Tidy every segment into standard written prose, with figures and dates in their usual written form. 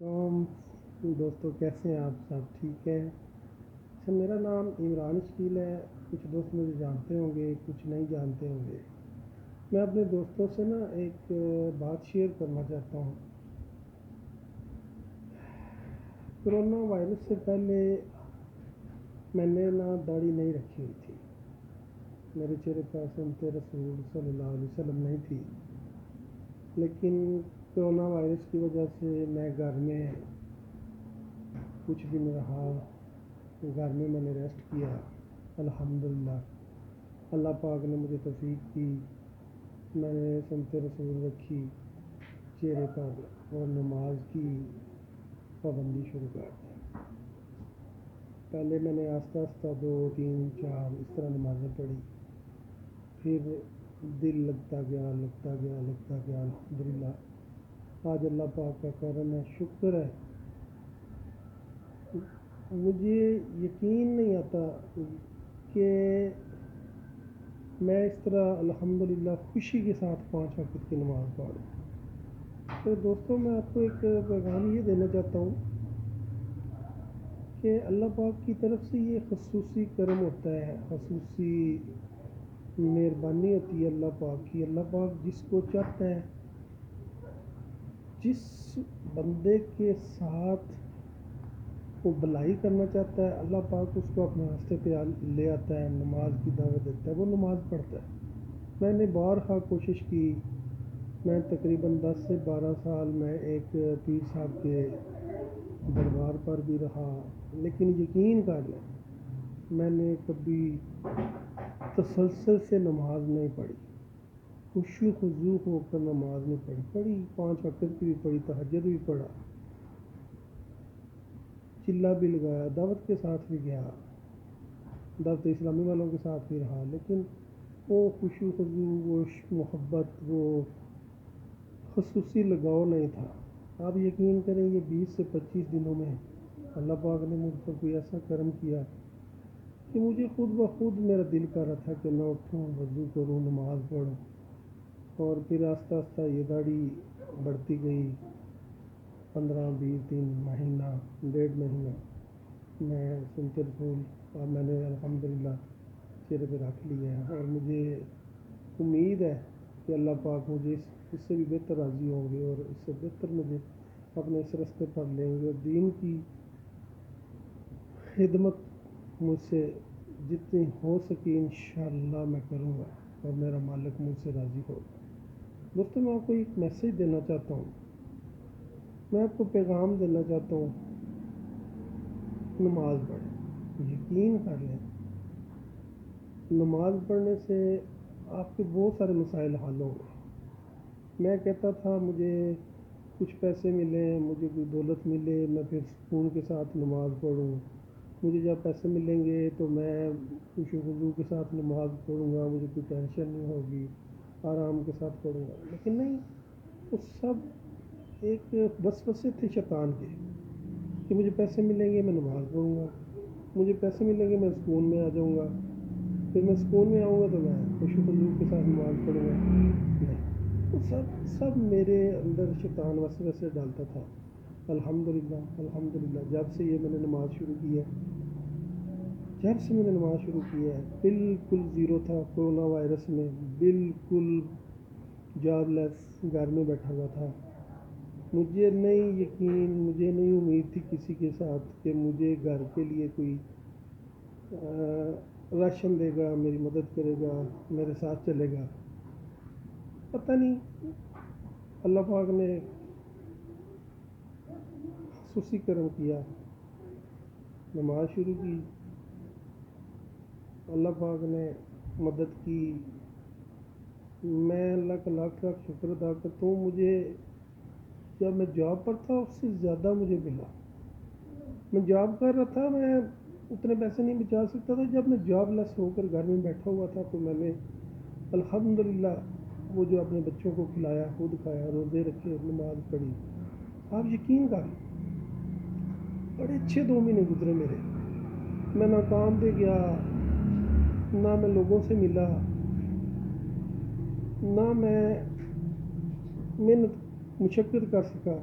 دوستوں کیسے ہیں آپ سب ٹھیک ہے؟ اچھا، میرا نام عمران شکیل ہے. کچھ دوست مجھے جانتے ہوں گے، کچھ نہیں جانتے ہوں گے. میں اپنے دوستوں سے نا ایک بات شیئر کرنا چاہتا ہوں. کرونا وائرس سے پہلے میں نے نا داڑھی نہیں رکھی ہوئی تھی. میرے چہرے پر سنت رسول صلی اللہ علیہ وسلم نہیں تھی. لیکن کرونا وائرس کی وجہ سے میں گھر میں کچھ دن رہا. گھر میں نے ریسٹ کیا. الحمدللہ اللہ پاک نے مجھے توفیق دی. میں نے سنت رسول رکھی چہرے پر اور نماز کی پابندی شروع کر دی. پہلے میں نے آہستہ آہستہ 2 3 4 اس طرح نمازیں پڑھی. پھر دل لگتا گیا الحمدللہ. آج اللہ پاک کا کرم ہے، شکر ہے. مجھے یقین نہیں آتا کہ میں اس طرح الحمدللہ خوشی کے ساتھ 5 وقت کی نماز پڑھوں. تو دوستوں، میں آپ کو ایک پیغام یہ دینا چاہتا ہوں کہ اللہ پاک کی طرف سے یہ خصوصی کرم ہوتا ہے، خصوصی مہربانی ہوتی ہے اللہ پاک کی. اللہ پاک جس کو چاہتا ہے، جس بندے کے ساتھ وہ بھلائی کرنا چاہتا ہے، اللہ پاک اس کو اپنے راستے پہ لے آتا ہے، نماز کی دعوت دیتا ہے، وہ نماز پڑھتا ہے. میں نے بارہا کوشش کی. میں تقریباً 10 سے 12 سال میں ایک پیر صاحب کے دربار پر بھی رہا، لیکن یقین کر لیں میں نے کبھی تسلسل سے نماز نہیں پڑھی. خشوع خضوع ہو کر نماز نہیں پڑھی. 5 وقت کی بھی پڑھی، تہجد بھی پڑھا، چلہ بھی لگایا، دعوت کے ساتھ بھی گیا، دعوت اسلامی والوں کے ساتھ بھی رہا. لیکن وہ خشوع خضوع، وہ محبت، وہ خصوصی لگاؤ نہیں تھا. آپ یقین کریں، یہ 20 سے 25 دنوں میں اللہ پاک نے مجھ پر کوئی ایسا کرم کیا کہ مجھے خود بخود میرا دل کر رہا تھا کہ میں اٹھوں، وضو کروں، نماز پڑھوں. اور پھر آہستہ آہستہ یہ داڑھی بڑھتی گئی. 15 20 دن، مہینہ، 1.5 مہینہ میں سنت رسول اور میں نے الحمدللہ چہرے پہ رکھ لیا ہے. اور مجھے امید ہے کہ اللہ پاک مجھے اس سے بھی بہتر راضی ہوں گے اور اس سے بہتر مجھے اپنے اس راستے پر لیں گے. اور دین کی خدمت مجھ سے جتنی ہو سکی انشاءاللہ میں کروں گا اور میرا مالک مجھ سے راضی ہوگا. دوستوں، میں آپ کو ایک میسیج دینا چاہتا ہوں. میں آپ کو پیغام دینا چاہتا ہوں، نماز پڑھیں. یقین کر لیں نماز پڑھنے سے آپ کے بہت سارے مسائل حل ہوں گے. میں کہتا تھا مجھے کچھ پیسے ملیں، مجھے کوئی دولت ملے، میں پھر سکون کے ساتھ نماز پڑھوں. مجھے جب پیسے ملیں گے تو میں خوشی خضوع کے ساتھ نماز پڑھوں گا، مجھے کوئی ٹینشن نہیں ہوگی، آرام کے ساتھ پڑھوں گا. لیکن نہیں، وہ سب ایک وسوسے تھے شیطان کے کہ مجھے پیسے ملیں گے میں نماز پڑھوں گا، مجھے پیسے ملیں گے میں سکون میں آ جاؤں گا، پھر میں سکون میں آؤں گا تو میں خوشی خضوع کے ساتھ نماز پڑھوں گا. نہیں، وہ سب میرے اندر شیطان وسوسے ڈالتا تھا. الحمدللہ جب سے یہ میں نے نماز شروع کی ہے، بالکل زیرو تھا. کرونا وائرس میں بالکل جاب لیس گھر میں بیٹھا ہوا تھا. مجھے نہیں یقین، مجھے نہیں امید تھی کسی کے ساتھ کہ مجھے گھر کے لیے کوئی راشن دے گا، میری مدد کرے گا، میرے ساتھ چلے گا. پتہ نہیں اللہ پاک نے خصوصی کرم کیا. نماز شروع کی، اللہ پاک نے مدد کی. میں اللہ کا لاکھ لاکھ شکر ادا کرتا ہوں. مجھے جب میں جاب پر تھا اس سے زیادہ مجھے ملا. میں جاب کر رہا تھا، میں اتنے پیسے نہیں بچا سکتا تھا. جب میں جاب لیس ہو کر گھر میں بیٹھا ہوا تھا تو میں نے الحمدللہ وہ جو اپنے بچوں کو کھلایا، خود کھایا، روزے رکھے، نماز پڑھی. آپ یقین کر بڑے اچھے 2 مہینے گزرے میرے. میں نہ کام پہ گیا، نہ میں لوگوں سے ملا، نہ میں محنت مشقت کر سکا.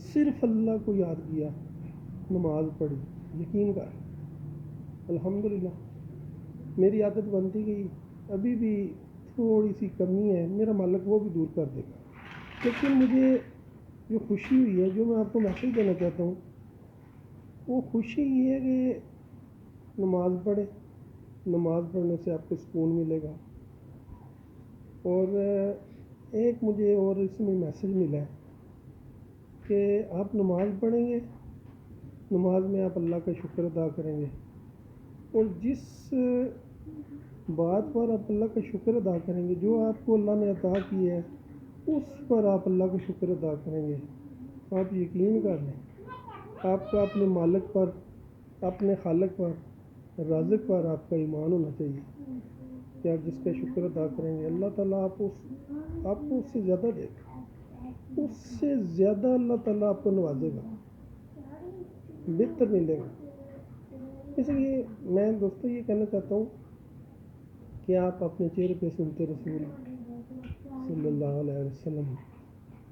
صرف اللہ کو یاد کیا، نماز پڑھی، یقین کر الحمدللہ میری عادت بنتی گئی، ابھی بھی تھوڑی سی کمی ہے، میرا مالک وہ بھی دور کر دے گا۔ لیکن مجھے جو خوشی ہوئی ہے، جو میں آپ کو میسیج دینا چاہتا ہوں، وہ خوشی یہ ہے کہ نماز پڑھے، نماز پڑھنے سے آپ کو سکون ملے گا۔ اور ایک مجھے اور اس میں میسیج ملا ہے کہ آپ نماز پڑھیں گے، نماز میں آپ اللہ کا شکر ادا کریں گے، اور جس بات پر آپ اللہ کا شکر ادا کریں گے، جو آپ کو اللہ نے عطا کی ہے، اس پر آپ اللہ کا شکر ادا کریں گے۔ آپ یقین کر لیں، آپ کا اپنے مالک پر، اپنے خالق پر، رازق پر آپ کا ایمان ہونا چاہیے کہ آپ جس کا شکر ادا کریں گے، اللہ تعالیٰ آپ کو اس سے زیادہ دے گا، اس سے زیادہ اللہ تعالیٰ آپ کو نوازے گا، بہتر ملے گا۔ اس لیے میں دوستوں یہ کہنا چاہتا ہوں کہ آپ اپنے چہرے پہ سنتے رسول صلی اللہ علیہ وسلم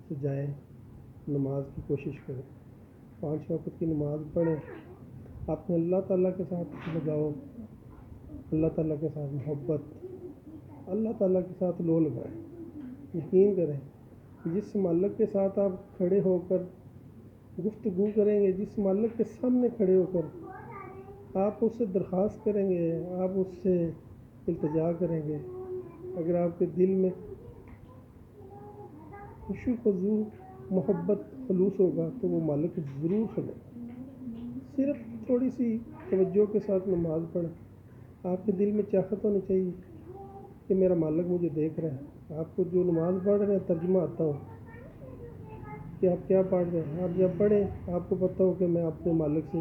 سے جائیں، نماز کی کوشش کریں، 5 وقت کی نماز پڑھیں، اپنے اللہ تعالیٰ کے ساتھ لگاؤ، اللہ تعالیٰ کے ساتھ محبت، اللہ تعالیٰ کے ساتھ لو لگائیں۔ یقین کریں، جس مالک کے ساتھ آپ کھڑے ہو کر گفتگو کریں گے، جس مالک کے سامنے کھڑے ہو کر آپ اس سے درخواست کریں گے، آپ اس سے التجا کریں گے، اگر آپ کے دل میں خشوع خضوع، محبت، خلوص ہوگا تو وہ مالک ضرور سنے گا۔ صرف تھوڑی سی توجہ کے ساتھ نماز پڑھیں، آپ کے دل میں چاہت ہونی چاہیے کہ میرا مالک مجھے دیکھ رہا ہے۔ آپ کو جو نماز پڑھ رہے ہیں ترجمہ آتا ہو کہ آپ کیا پڑھ رہے ہیں، آپ جب پڑھیں آپ کو پتہ ہو کہ میں اپنے مالک سے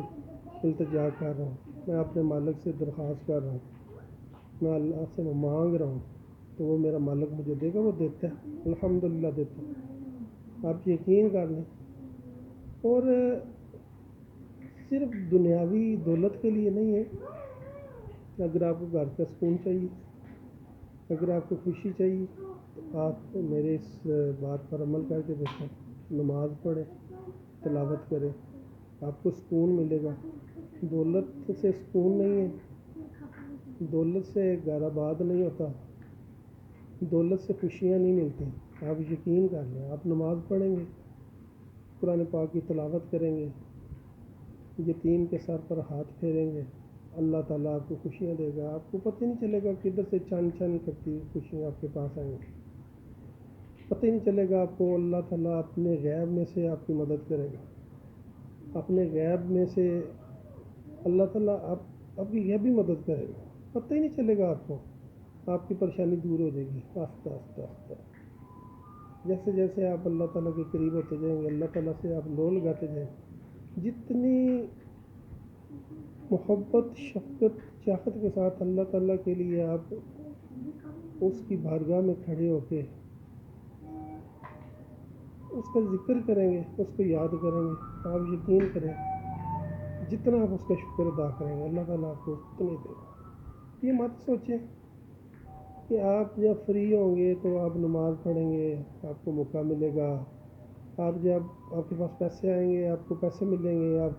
التجا کر رہا ہوں، میں اپنے مالک سے درخواست کر رہا ہوں، میں اللہ سے مانگ رہا ہوں، تو وہ میرا مالک مجھے دے گا، وہ دیتا ہے، الحمدللہ دیتا ہے۔ آپ یقین کر لیں۔ اور صرف دنیاوی دولت کے لیے نہیں ہے، اگر آپ کو گھر کا سکون چاہیے، اگر آپ کو خوشی چاہیے، تو آپ میرے اس بات پر عمل کر کے دیکھیں، نماز پڑھیں، تلاوت کریں، آپ کو سکون ملے گا۔ دولت سے سکون نہیں ہے، دولت سے گھر آباد نہیں ہوتا، دولت سے خوشیاں نہیں ملتی۔ آپ یقین کر لیں، آپ نماز پڑھیں گے، قرآن پاک کی تلاوت کریں گے، یتیم کے سر پر ہاتھ پھیریں گے، اللہ تعالیٰ آپ کو خوشیاں دے گا، آپ کو پتہ نہیں چلے گا کدھر سے چھن چھن کرتی خوشیاں آپ کے پاس آئیں گی، پتہ ہی نہیں چلے گا آپ کو۔ اللہ تعالیٰ اپنے غیب میں سے آپ کی مدد کرے گا، اپنے غیب میں سے اللہ تعالیٰ آپ کی غیبی مدد کرے گا، پتہ ہی نہیں چلے گا آپ کو، آپ کی پریشانی دور ہو جائے گی آہستہ آہستہ آہستہ۔ جیسے جیسے آپ اللہ تعالیٰ کے قریب ہوتے جائیں گے، اللہ تعالیٰ سے آپ لو لگاتے جائیں، جتنی محبت، شفقت، چاہت کے ساتھ اللہ تعالیٰ کے لیے آپ اس کی بارگاہ میں کھڑے ہو کے اس کا ذکر کریں گے، اس کو یاد کریں گے، آپ یقین کریں جتنا آپ اس کا شکر ادا کریں گے، اللہ تعالیٰ آپ کو اتنے دے گا۔ یہ مت سوچیں کہ آپ جب فری ہوں گے تو آپ نماز پڑھیں گے، آپ کو موقع ملے گا، آپ جب آپ کے پاس پیسے آئیں گے آپ کو پیسے ملیں گے، آپ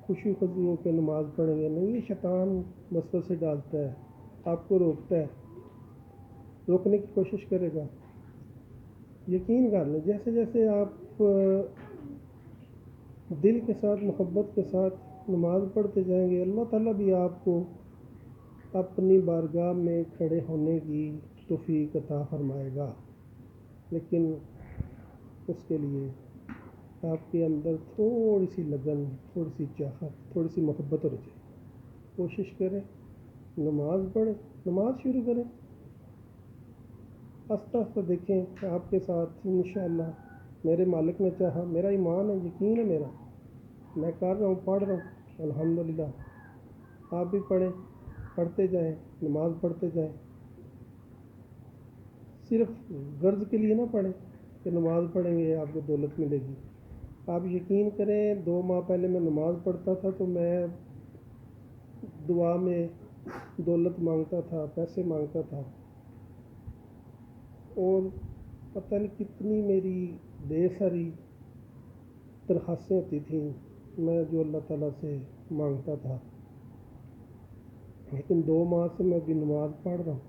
خوشی خضوع ہو کے نماز پڑھیں گے۔ نہیں، یہ شیطان وسوسے ڈالتا ہے، آپ کو روکتا ہے، روکنے کی کوشش کرے گا۔ یقین کر لیں، جیسے جیسے آپ دل کے ساتھ، محبت کے ساتھ نماز پڑھتے جائیں گے، اللہ تعالیٰ بھی آپ کو اپنی بارگاہ میں کھڑے ہونے کی توفیق عطا فرمائے گا۔ لیکن اس کے لیے آپ کے اندر تھوڑی سی لگن، تھوڑی سی چاہت، تھوڑی سی محبت ہونی چاہیے۔ کوشش کریں، نماز پڑھیں، نماز شروع کریں، آہستہ آہستہ دیکھیں کہ آپ کے ساتھ انشاءاللہ میرے مالک نے چاہا، میرا ایمان ہے، یقین ہے میرا، میں کر رہا ہوں، پڑھ رہا ہوں، الحمدللہ۔ آپ بھی پڑھیں، پڑھتے جائیں، نماز پڑھتے جائیں، صرف غرض کے لیے نہ پڑھیں کہ نماز پڑھیں گے آپ کو دولت ملے گی۔ آپ یقین کریں، 2 ماہ پہلے میں نماز پڑھتا تھا تو میں دعا میں دولت مانگتا تھا، پیسے مانگتا تھا، اور پتہ نہیں کتنی میری ڈھیر ساری درخواستیں ہوتی تھیں میں جو اللہ تعالیٰ سے مانگتا تھا، لیکن 2 ماہ سے میں ابھی نماز پڑھ رہا ہوں.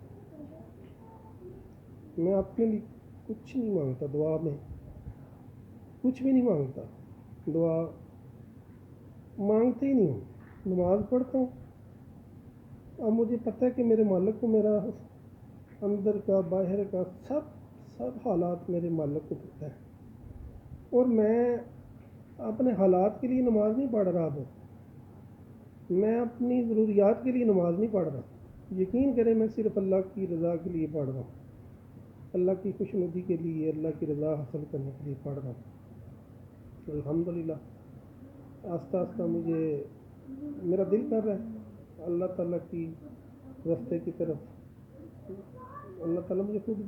میں اپنے لیے کچھ نہیں مانگتا، دعا میں کچھ بھی نہیں مانگتا، دعا مانگتے ہی نہیں ہوں، نماز پڑھتا ہوں. اب مجھے پتہ ہے کہ میرے مالک کو میرا اندر کا باہر کا سب حالات میرے مالک کو پتہ ہے، اور میں اپنے حالات کے لیے نماز نہیں پڑھ رہا ہوں، میں اپنی ضروریات کے لیے نماز نہیں پڑھ رہا. یقین کریں میں صرف اللہ کی رضا کے لیے پڑھ رہا ہوں، اللہ کی خوشنودی کے لیے، اللہ کی رضا حاصل کرنے کے لیے پڑھ رہا ہوں. الحمدللہ آہستہ آہستہ مجھے میرا دل کر رہا ہے اللہ تعالیٰ کی راستے کی طرف. اللہ تعالیٰ مجھے خود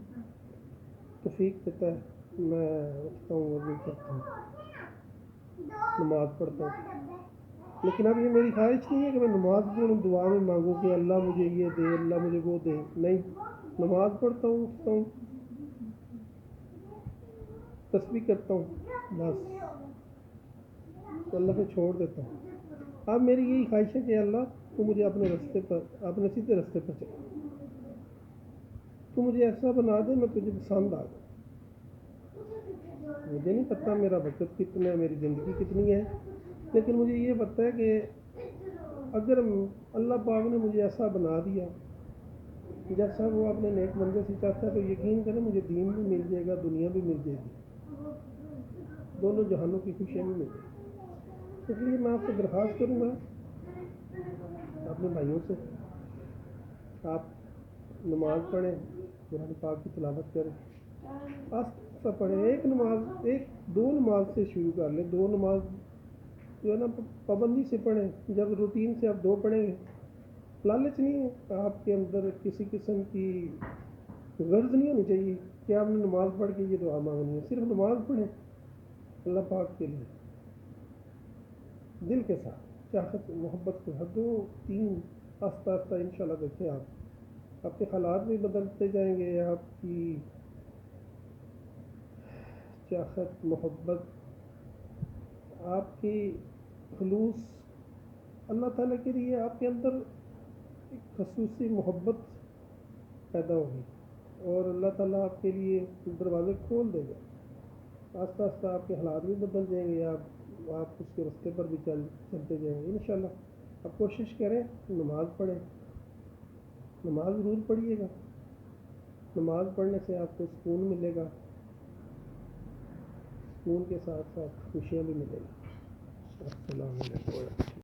توفیق دیتا ہے، میں اٹھتا ہوں، وضو کرتا ہوں، نماز پڑھتا ہوں. لیکن اب یہ میری خواہش نہیں ہے کہ میں نماز پڑھوں دعا میں مانگوں کہ اللہ مجھے یہ دے، اللہ مجھے وہ دے. نہیں، نماز پڑھتا ہوں، اٹھتا ہوں، تسبیح کرتا ہوں، بس اللہ کو چھوڑ دیتا ہوں. اب میری یہی خواہش ہے کہ اللہ تو مجھے اپنے راستے پر، اپنے سیدھے راستے پر چلا، تو مجھے ایسا بنا دے میں تجھے پسند آ جاؤں. مجھے نہیں پتہ میرا وقت کتنا ہے، میری زندگی کتنی ہے، لیکن مجھے یہ پتہ ہے کہ اگر اللہ پاک نے مجھے ایسا بنا دیا جیسا وہ اپنے نیک بندے سے چاہتا ہے، تو یقین کریں مجھے دین بھی مل جائے گا، دنیا بھی مل جائے گی، دونوں جہانوں کی خوشیاں بھی مل جائے گی. اس لیے میں آپ سے درخواست کروں گا اپنے بھائیوں سے، آپ نماز پڑھیں، قرآن پاک کی تلاوت کریں، آستہ پڑھیں. ایک دو نماز سے شروع کر لیں، 2 نماز جو ہے نا پابندی سے پڑھیں. جب روٹین سے آپ 2 پڑھیں گے، لالچ نہیں ہے آپ کے اندر، کسی قسم کی غرض نہیں ہونی چاہیے کہ آپ نے نماز پڑھ کے یہ دعا مانگنی ہے. صرف نماز پڑھیں اللہ پاک کے لیے دل کے ساتھ، چاہت محبت کے ساتھ. 2 3 آہستہ آہستہ انشاءاللہ دیکھیں آپ کے حالات بھی بدلتے جائیں گے، آپ کی چاہت محبت، آپ کی خلوص اللہ تعالیٰ کے لیے، آپ کے اندر ایک خصوصی محبت پیدا ہوگی، اور اللہ تعالیٰ آپ کے لیے دروازے کھول دے گا. آہستہ آہستہ آپ کے حالات بھی بدل جائیں گے، آپ اس کے راستے پر بھی چلتے جائیں گے انشاءاللہ. آپ کوشش کریں، نماز پڑھیں، نماز ضرور پڑھیے گا. نماز پڑھنے سے آپ کو سکون ملے گا، سکون کے ساتھ ساتھ خوشیاں بھی ملیں گی. السلام علیکم.